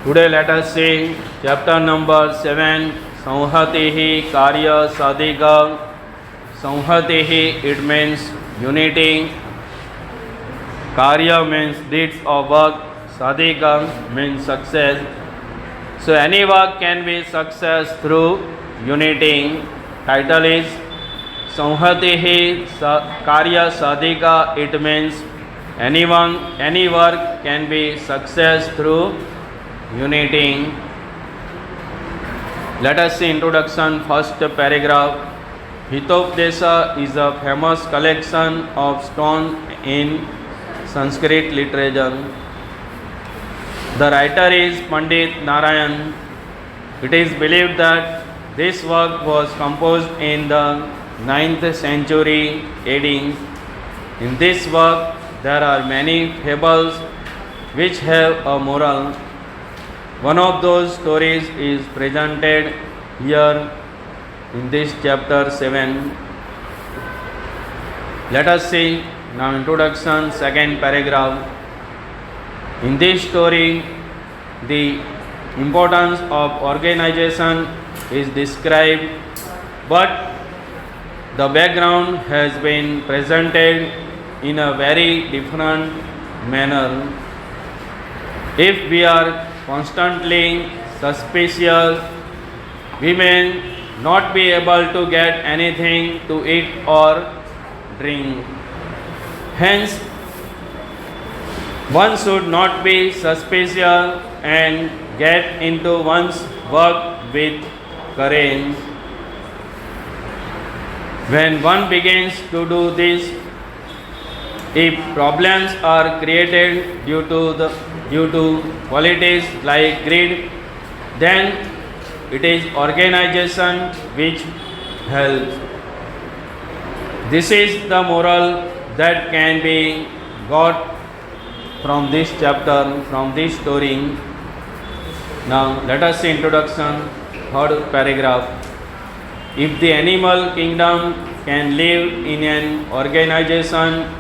Today let us see chapter number 7, Sanhatihi Karya Sadhiga. Sanhatihi, it means unity. Karya means deeds of work. Sadhiga means success. So any work can be success through unity. Title is Sanhatihi Karya Sadhiga. It means any work can be success through unity. Let us see introduction, first paragraph. Hitopdesha is a famous collection of stones in Sanskrit literature. The writer is Pandit Narayan. It is believed that this work was composed in the 9th century AD. In this work there are many fables which have a moral. One of those stories is presented here in this chapter 7. Let us see now introduction, second paragraph. In this story, the importance of organization is described, but the background has been presented in a very different manner. If we are constantly suspicious, we may not be able to get anything to eat or drink. Hence, one should not be suspicious and get into one's work with courage. When one begins to do this, if problems are created due to qualities like greed, then it is organization which helps. This is the moral that can be got from this chapter, from this story. Now let us see introduction, third paragraph. If the animal kingdom can live in an organization,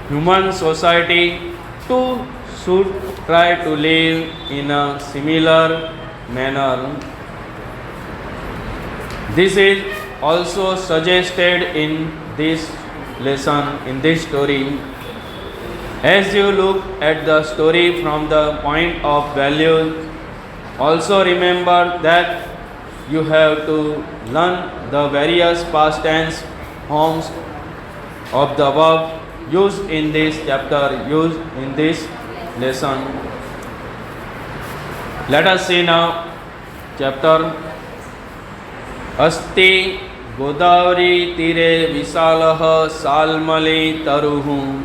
human society too should try to live in a similar manner. This is also suggested in this lesson, in this story. As you look at the story from the point of value, also remember that you have to learn the various past tense forms of the verb used in this chapter, used in this lesson. Let us see now chapter. Asti Godavari tire visalah salmali taruhu.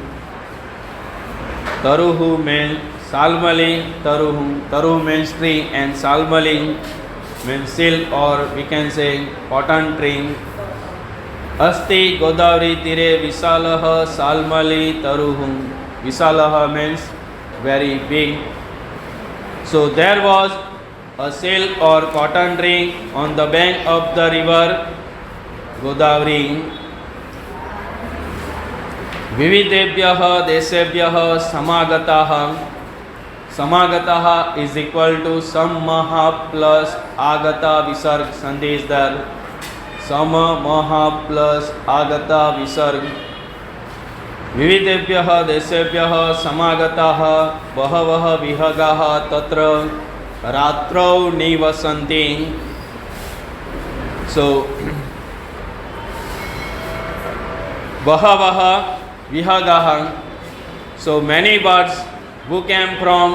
Taruhu means salmali, taruhu means tree, and salmali means silk, or we can say cotton tree. Asti Godavari tire visalah salmali taruhu. Visalah means very big. So there was a silk or cotton tree on the bank of the river Godavari. Vividebhyah desebhyah samagataha. Samagataha is equal to sammaha plus agata visarg. Sandhi is there. Sammaha plus agata visarg. Vividebhyah desebhyah samagataha bahavaha vihagaha tatra ratrau nivasanti. So bahavaha vihagaha, so many birds who came from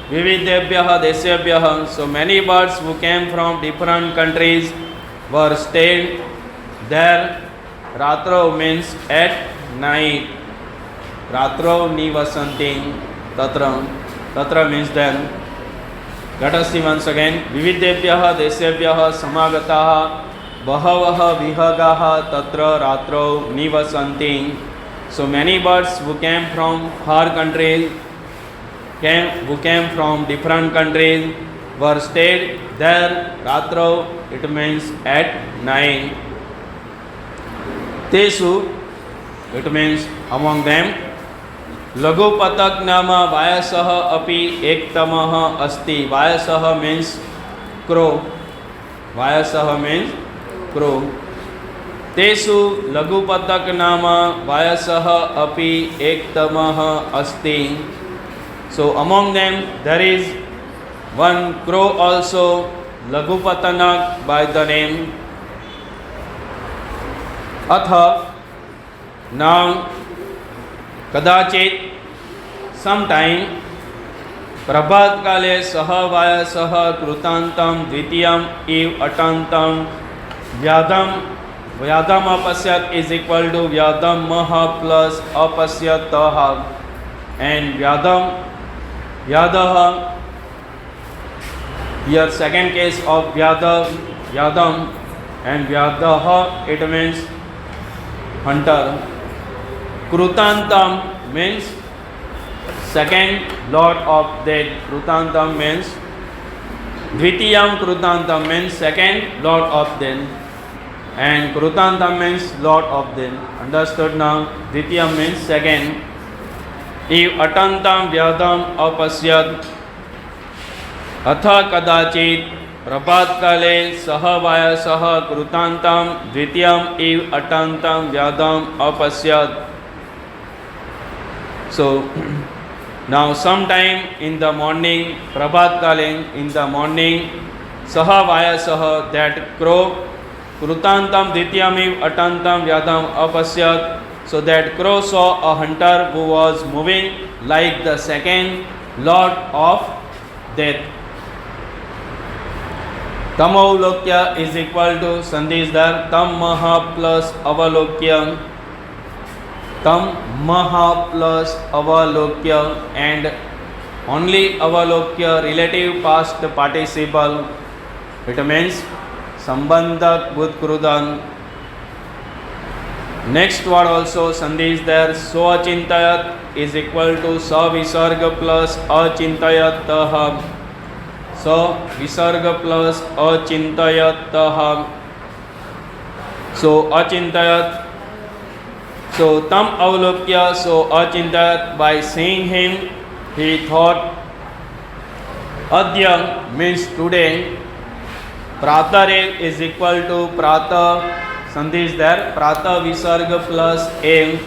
vividebhyah desebhyah, so many birds who came from different countries were stayed there. Ratrau means at night. Ratrau nivasanti tatra. Tatra means then. Let us see once again. Vividebhyah desebhyah samagataha bahavaha vihagaha tatra ratrau nivasanti. So many birds who came from far countries, who came from different countries, were stayed there. Ratrau, it means at night. Tesu, it means among them. लघुपतक नाम वायसः अपि एकतमः अस्ति. वायसः means crow. वायसः means crow. तेषु लघुपतक नाम वायसः अपि एकतमः अस्ति. So among them there is one crow also, Lagupatanak by the name. Atha, now kadachit sometime प्रभात काले सह वायसः कृतान्तं द्वितीयम् इव अटान्तं व्याधम. व्याधम अपश्यत is equal to व्याधम मह plus अपश्यतः, and Vyadaha, here second case of Vyadam, and Vyadaha, it means hunter. Krutantam means second lord of dead. Krutantam means Dvitiyam. Krutantam means second lord of dead, and Krutantam means lord of dead. Understood now? Dvitiyam means second. इव अटंतं व्याधम अपश्यत. अथ कदाचित प्रभात काले सह वायसः कृतान्तं द्वितीयम् इव अटंतं व्याधम अपश्यत. So now sometime in the morning, प्रभात काले, in the morning, सह वायसः, that crow, कृतान्तं द्वितीयम् इव अटंतं व्याधम अपश्यत. So that crow saw a hunter who was moving like the second lord of death. Tamaulokya is equal to Sandhisdhar tam maha plus avalokya. Tam maha plus avalokya, and only avalokya relative past participle. It means sambandhak budkrudan. Next word also Sandhi is there. So achintayat is equal to sa visarga plus achintayatah. So visarga plus achintayatah. So achintayat. So tam avalokya. So achintayat, by seeing him, he thought. Adya means today. Pratarev is equal to prata. Sandhi is there. Prata visarga plus ev.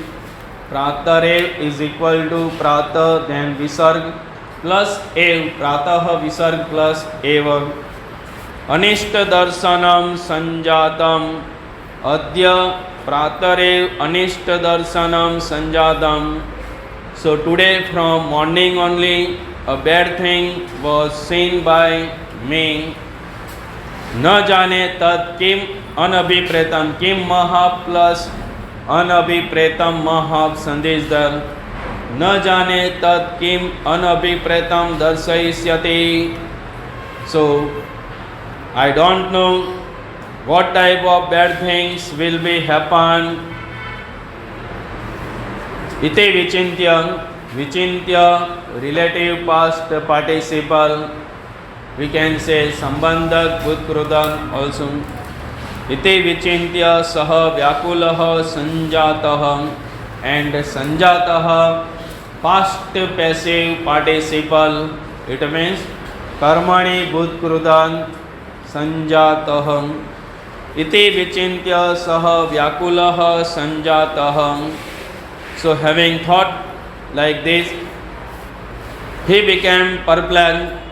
Pratarev is equal to prata, then visarg plus ev. Pratah visarg plus ev. Anishta darsanam sanjatam. Adya pratarev anishta darsanam sanjatam. So today from morning only a bad thing was seen by me. न जाने तत् किम अनभिप्रेतम. किम महा plus अनभिप्रेतम महा. संदेशदर. न जाने तत् किम अनभिप्रेतम दर्शयिष्यति. So I don't know what type of bad things will be happen. Ite vichintya relative past participle. We can say sambandhak budkrudan also. Iti vichintya saha vyakulah sanjatah, and sanjatah past passive participle. It means karmani budkrudan sanjatah. Iti vichintya saha vyakulah sanjatah. So having thought like this, he became perplexed.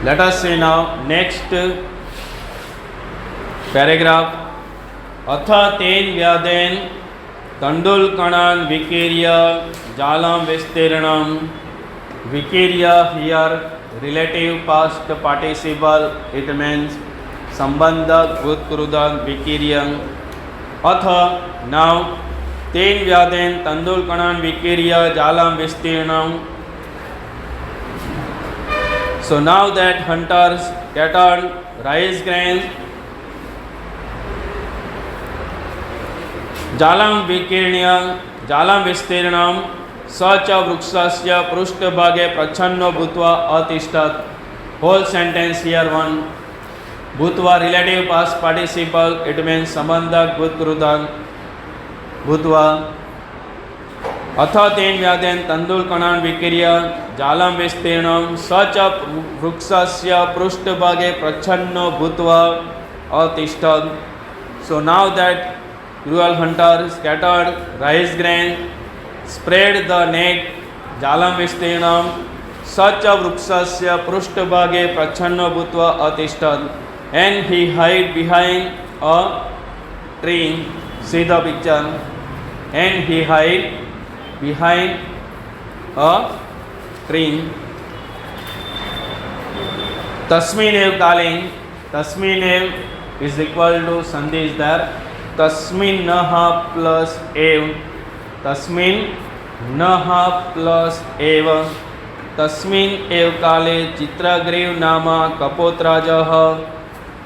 Let us see now next paragraph. Atha ten vyaden tandulkanan vikirya jalam vistirnam. Vikirya here relative past participle. It means sambandhak budkrudan vikirya. Atha now ten vyaden tandulkanan vikirya jalam vistirnam. So now that hunters scattered rice grains, jalam vikirnya jalam vistirnam sacha vrukshasya prushtabhage prachanno bhutva atishtat. Whole sentence here one. भूत्वा relative past participle, it means संबंधक भूतकृतक भूत्वा अथ तेन व्याधेन तंदुलकणान् विकीर्य जालं विस्तीर्णं स च वृक्षस्य पृष्ठभागे प्रच्छन्नो भूत्वा अतिष्ठत्. So now that cruel hunter scattered rice grain, spread the net, jalam vistirnam, such a vrukshasya prushtabhage prachanno bhutva atishtat, and he hid behind a tree. See the picture. And he hid behind a tree. Tasminev kale, tasminev is equal to sandhi is there. तस्मिन् नः plus एव, तस्मिन् नः plus एव, तस्मिन् एव काले चित्रग्रीव नाम कपोतराजः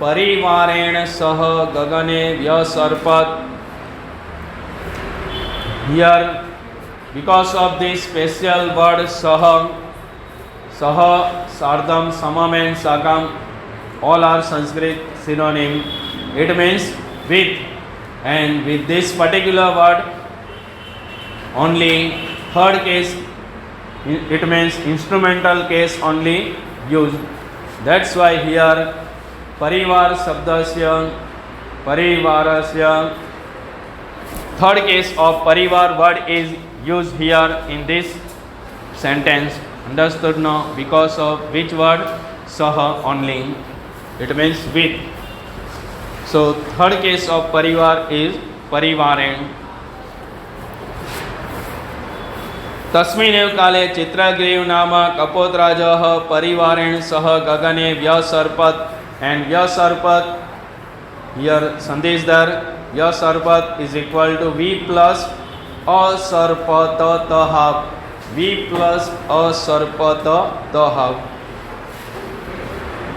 परिवारेण सह गगने व्यसर्पत्. Here, because of this special word saha, saha, sardam, samam and sakam, all are Sanskrit synonym. It means with. And with this particular word only third case, it means instrumental case only used. That's why here parivar sabdasya, parivarasya, third case of parivar word is used here in this sentence. Understood now? Because of which word? Saha only. It means with. So third case of parivar is parivaren. तस्मिन्नेव काले चित्रग्रीव नाम कपोतराजः परिवारेण सह गगने व्यसर्पत्. And व्यसर्पत्, here sandhi is there. व्यसर्पत् is equal to v plus asarpatatah. V plus asarpatatah.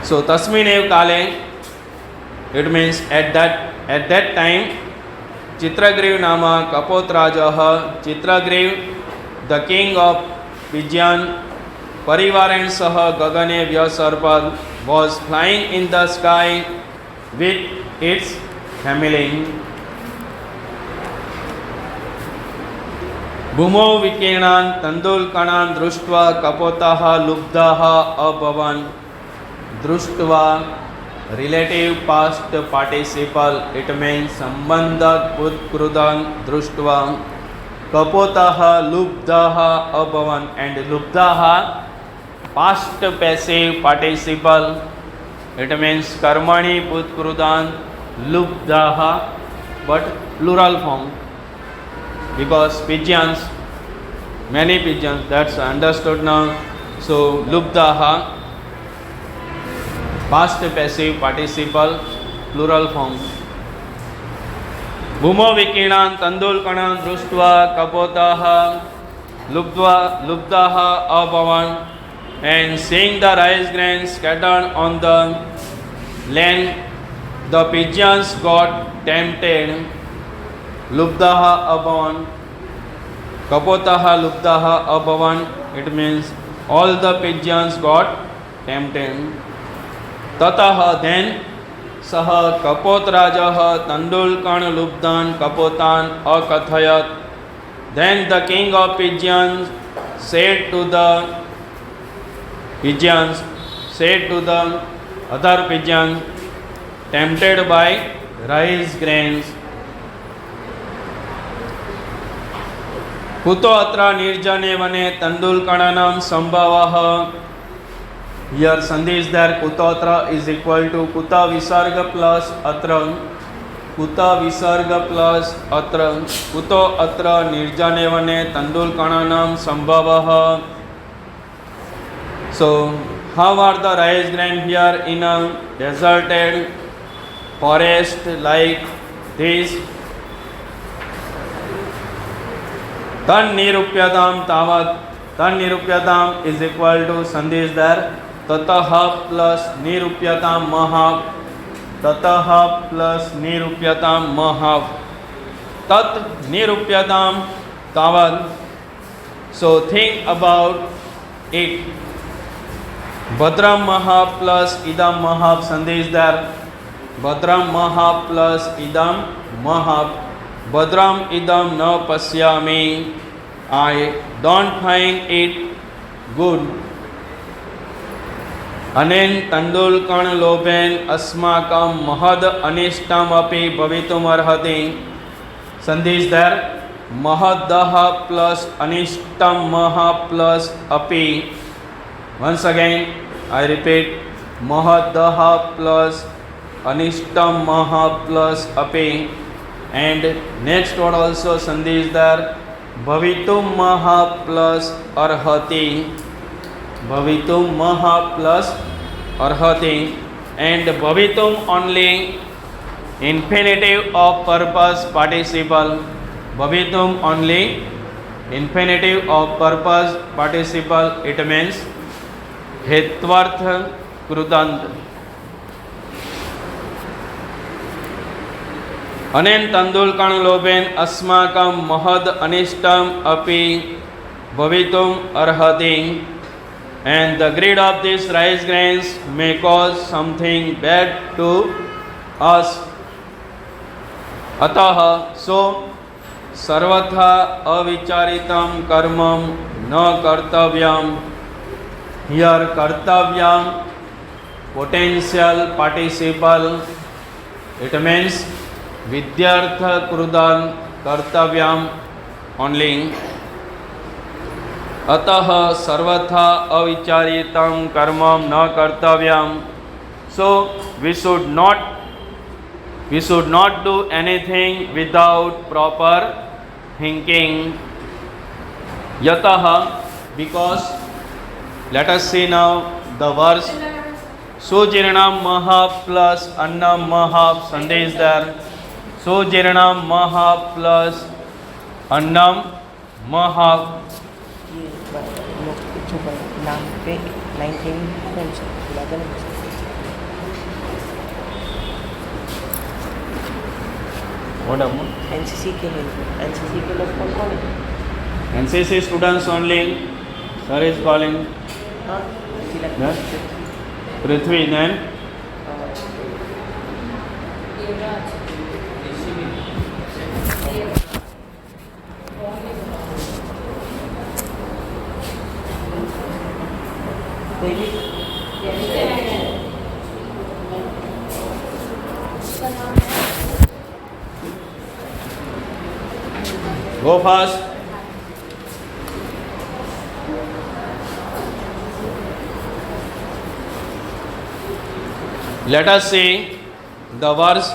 So tasminev kale, it means at that time Chitragriv nama Kapotrajah, Chitragriv, the king of Vijyan, Parivaren saha gagane vyasarpad, was flying in the sky with its family. Bhumo vikirnan tandulkanan drushtva kapotaha lubdaha abhavan. Drushtva, relative past participle, it means संबंधक भूतकृतक दृष्ट्वा. कपोतः लुब्धः अभवन्, and लुब्धः past passive participle, it means कर्मणि भूतकृतक लुब्धः, but plural form because pigeons, many pigeons, that's understood now. So lubdha, past passive participle, plural form. Bhumo vikinan tandulkanan drushtva kapotaha lubdaha abhavan, and seeing the rice grains scattered on the land, the pigeons got tempted. Lubdaha abhavan, kapotaha lubdaha abhavan, it means all the pigeons got tempted. ततः then सह कपोतराजः तंडुलकण लुब्धान कपोतान अकथयत. Then the king of pigeons said to the other pigeons tempted by rice grains, कुतो अत्र निर्जने वने तंडुलकणानां संभवः. Here sandhi is there. Kutotra is equal to kuta visarga plus atra. Kuta visarga plus atra. Kuto atra nirjane vane tandulkananam sambhavah. So how are the rice grain here in a deserted forest like this? Tan nirupyatam tavat. Tan nirupyatam is equal to sandhi is there. ततः plus निरूप्यताम Mahav. ततः plus निरूप्यताम Mahav. तत् निरूप्यताम तावत्. So think about it. Badram mahav plus idam mahav sandhi is there. भद्रम महा plus इदम महा, भद्रम इदम न पश्यामि, I don't find it good. अनेन तंडुलकर्ण लोभेन अस्माकं महद अनिष्टम अपि भवितुमर्हति. संधि is there. महदः plus अनिष्टम महा plus अपि. Once again I repeat, महदः plus अनिष्टम महा plus अपि. And next word also संधि is there. भवितुम महा plus अर्हति. भवितुम महा plus अर्हति. And भवितुम only infinitive of purpose participle. भवितुम only infinitive of purpose participle. It means हेत्वर्थ कृदंत. अनेन तंडुलकर्ण लोभेन अस्माकं महद अनिष्टम अपि भवितुम अर्हति. And the greed of these rice grains may cause something bad to us. अतः so सर्वथा अविचारितं कर्मं न Kartavyam. Here Kartavyam potential participle. It means विद्यार्थ कृदन Kartavyam only. अतः सर्वथा अविचारितं कर्मं न Kartavyam. So we should not do anything without proper thinking. Yatah, because let us see now the verse. Sujirnam maha plus annam maha. Sandhi is there. Sujirnam maha plus annam maha. नाम पे 19 कौन सा लगन What about NCC के लोग कौन कौन है? NCC students only. Sir is calling. हाँ Yes. Prithvi, then कोई भी go fast. Let us see the verse.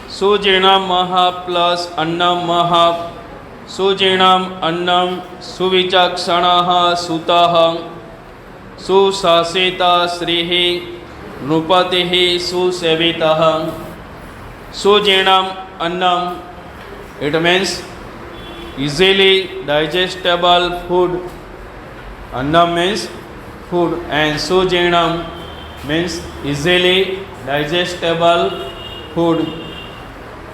Sujirnam maha plus annam maha. Sujirnam annam suvichakshanaha sutaha. सुशासिता श्रीः नृपतिः सुसेवितः. सुजीर्णम अन्नम, it means easily digestible food. Annam means food and sujeernam means easily digestible food.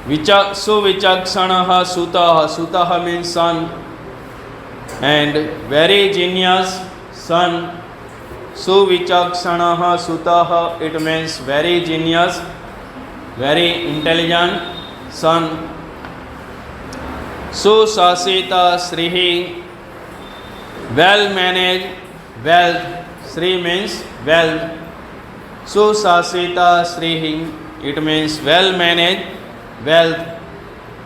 Suvichakshanaha sutaha, sutaha means son and very genius son. Suvichakshanaha sutaha, it means very genius, very intelligent son. Susasita Srihi, well managed wealth. Sri means wealth. Susasita Srihi, it means well managed wealth.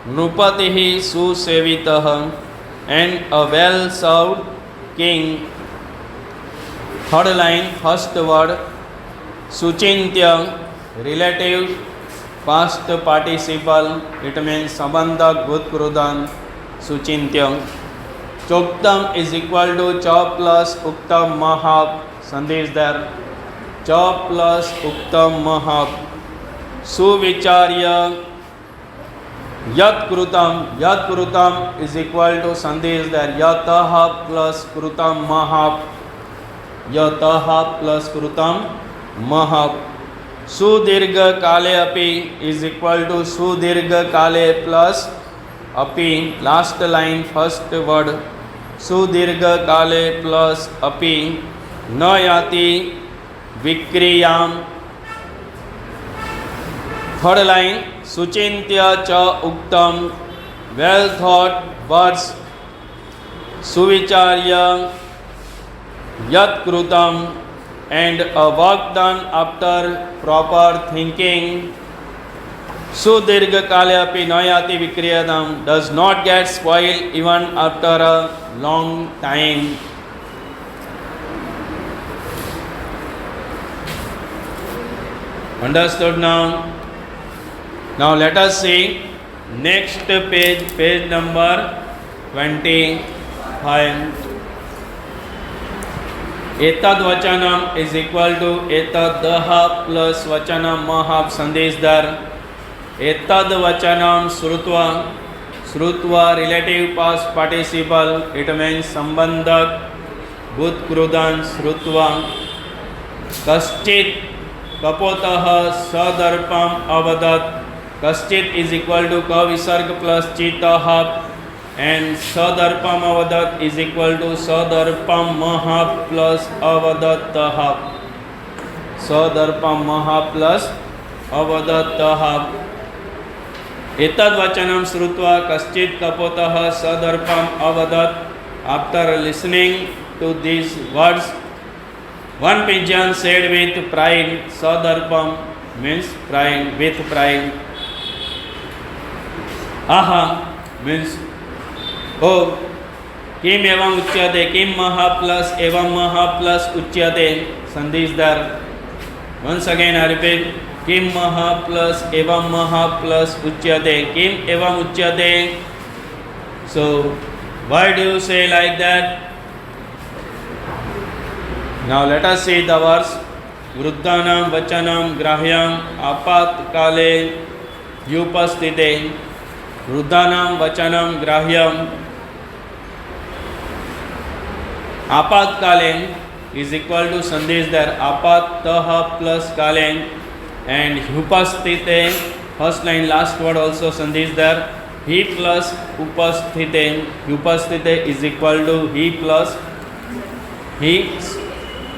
Nrupatihi susevitah, and a well served king. Third line, first word, suchintya, relative past participle. It means sambandhak bhutkrudan suchintya. Choktam is equal to cha plus uktam mahap. Sandhi is there. Cha plus uktam mahap. Suvicharya yat krutam is equal to sandhi is there. Yataha plus krutam mahap. Yataha plus krutam mahap. Sudirgha kale api is equal to sudirgha kale plus api. Last line, first word, sudirgha kale plus api. Na yati vikriyam. Third line, Suchintya cha uktam, well thought words, Suvicharya yat krutam, and a work done after proper thinking. Sudirgha kalyapi nayati vikriyadam, does not get spoiled even after a long time. Understood now? Now let us see next page, page number 25. Etad vachanam is equal to etad daha plus vachanam mahab sandesdar. Etad vachanam srutva, srutva relative past participle, it means sambandhak, bhut krudan srutva. Kaschit kapotah sadarpam avadat. Kaschit is equal to ka visarg plus chitah, and sadarpam avadat is equal to sadarpam mahab plus avadatah. Sadarpam mahab plus avadatah. Etad vachanam srutva kaschit kapotah sadarpam avadat. After listening to these words, one pigeon said with pride, sadarpam means pride, with pride. Aha means oh, kim evam uchyate, kim maha plus evam maha plus uchyate, sandhisdar. Once again I repeat, kim maha plus evam maha plus uchyate, kim evam uchyate. So why do you say like that? Now let us see the verse. Vruddhanam vachanam grahyam apat kale yupastite. Vruddhanam vachanam grahyam apat kale is equal to sandesdar apat taha plus kale, and upastite, first line last word also sandesdar, he plus upastite. Upastite is equal to he plus he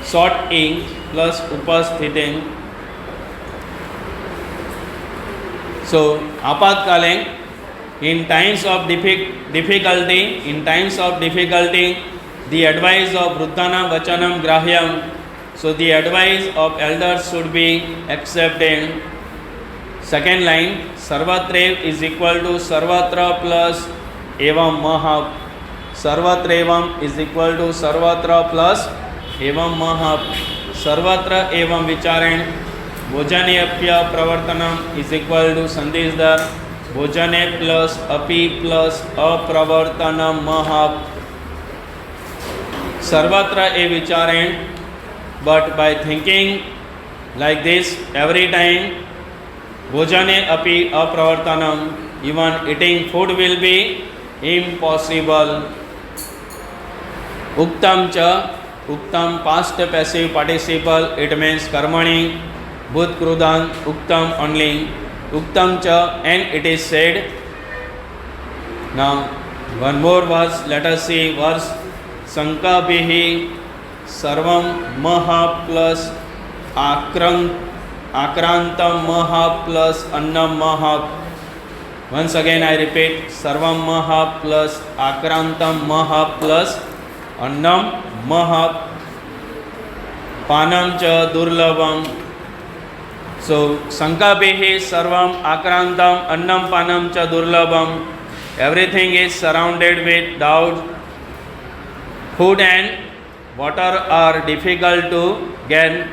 short e plus upasthite. So apatkale, in times of difficulty, the advice of Vruddhanam vachanam grahyam, so the advice of elders should be accepted. Second line, sarvatrev is equal to sarvatra plus evam mahab. Sarvatrevam is equal to sarvatra plus एवं महप. सर्वत्र एवं विचारेण भोजने अप्य प्रवर्तनम is equal to संदेशदार भोजने plus अपि plus अप्रवर्तनम महप. सर्वत्र ए विचारेण, but by thinking like this every time, भोजने अपि अप्रवर्तनम, even eating food will be impossible. Uktam cha, uktam past passive participle, it means karmani, bhut krudan, uktam only, uktam cha, and it is said. Now one more verse, let us see verse. Sanka bihi sarvam maha plus akrantam maha plus annam maha. Once again I repeat, sarvam maha plus akrantam maha plus annam maha, panam cha durlabam. So sankapehi sarvam akrantam annam panam cha durlabam. Everything is surrounded with doubt. Food and water are difficult to get.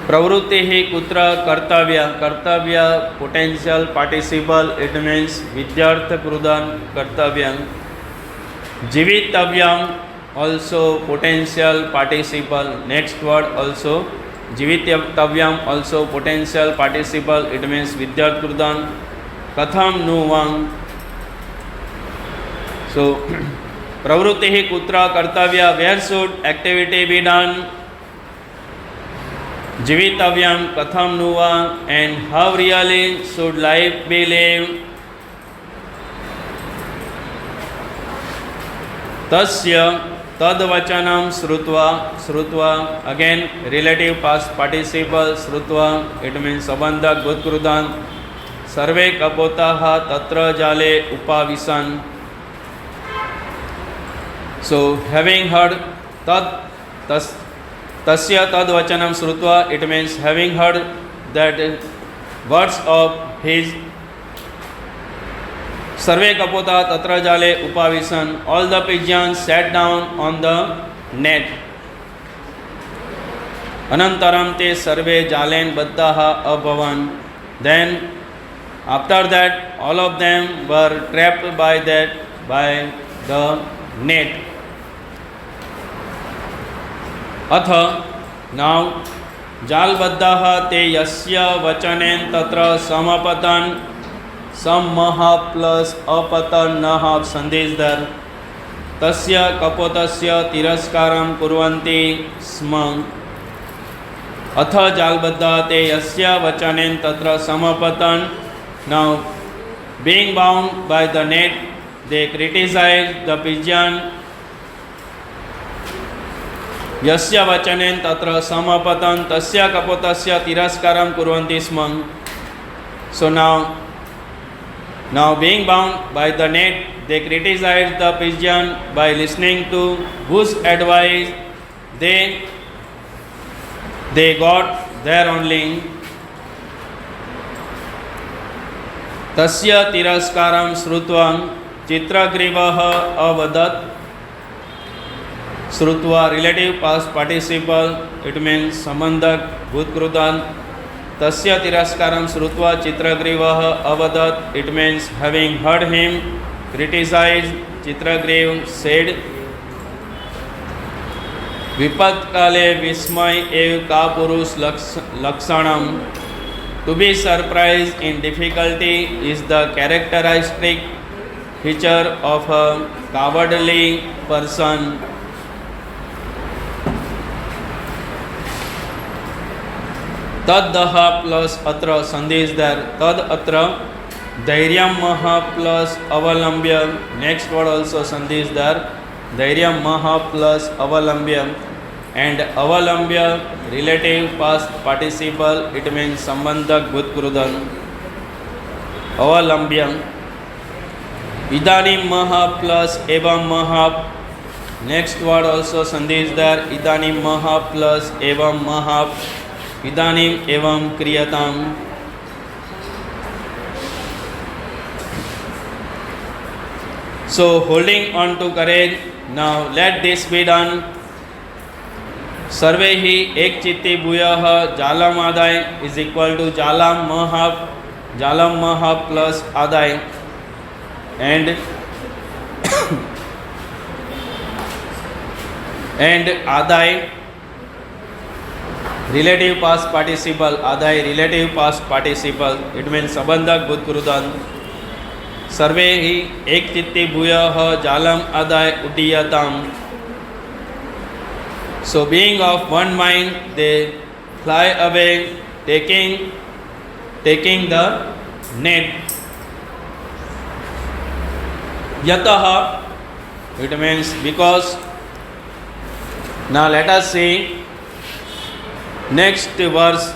Pravrutti kutra kartavya. Kartavya potential participle, it means vidyartha krudan kartavyam. Jivitavyam also potential participle. Next word also jivitavyam also potential participle, it means vidyartha krudan. Katham nuvam. So pravrutti kutra kartavya, where should activity be done? Jivitavyam katham nuva, and how really should life be lived? Tasya तद्वचनं श्रुत्वा, श्रुत्वा, again relative past participle, श्रुत्वा, it means संबंधक भूतकृतान्, सर्वे कपोताः तत्र जाले उपाविशन्. So having heard tasya tadvachanam shrutva, it means having heard that words of his, sarve kapota tatra jale upavisan, all the pigeons sat down on the net. Anantaram te sarve jalen baddaha abhavan, then after that all of them were trapped by the net. अथ now जालबद्धाः ते यस्य वचनेन तत्र समपतन समः plus अपतनः संदेशदर तस्य कपोतस्य तिरस्कारं कुर्वन्ति स्म. अथ जालबद्धाः ते यस्य वचनेन तत्र समपतन. Now being bound by the net they criticize the pigeon. यस्य वचनेन तत्र समपतन तस्य कपोतस्य तिरस्कारं कुर्वन्ति स्म. So now being bound by the net they criticize the pigeon by listening to whose advice they got there only. तस्य तिरस्कारं श्रुत्वा चित्रग्रीवः अवदत्. श्रुत्वा relative past participle, it means संबंधक भूतकृतान्. तस्य तिरस्कारं श्रुत्वा चित्रग्रीवः अवदत्, it means having heard him criticize, Chitragriva said. विपत्काले विस्मय एव कापुरुष लक्षणम्. To be surprised in difficulty is the characteristic feature of a cowardly person. तद्दह प्लस अत्र संदेशदर, तद अत्र धैर्यं मह प्लस अवलंब्य. नेक्स्ट वर्ड ऑल्सो संदेशदर, धैर्यं मह प्लस अवलंब्य. एंड अवलंब्य relative past participle, it means संबंधक भूतकृतम्. अवलंब्य. इदानीं मह प्लस एवं मह. नेक्स्ट वर्ड ऑल्सो संदेशदर, इदानीं मह प्लस एवं मह. इदानीम एवं क्रियताम. So holding on to courage, now let this be done. सर्वे ही एक चित्ती भूयः जालम आदाय इज इक्वल टू जालम मह प्लस आदाय. एंड आदाय रिलेटिव पास्ट पार्टिसिपल, आदाय relative past participle, it means संबंधक भूतकृतम्. सर्वे ही एक चित्ती भूयः जालम आदाय उड्डीयताम्. So being of one mind they fly away taking the net. Yatah, it means because. Now let us see next verse.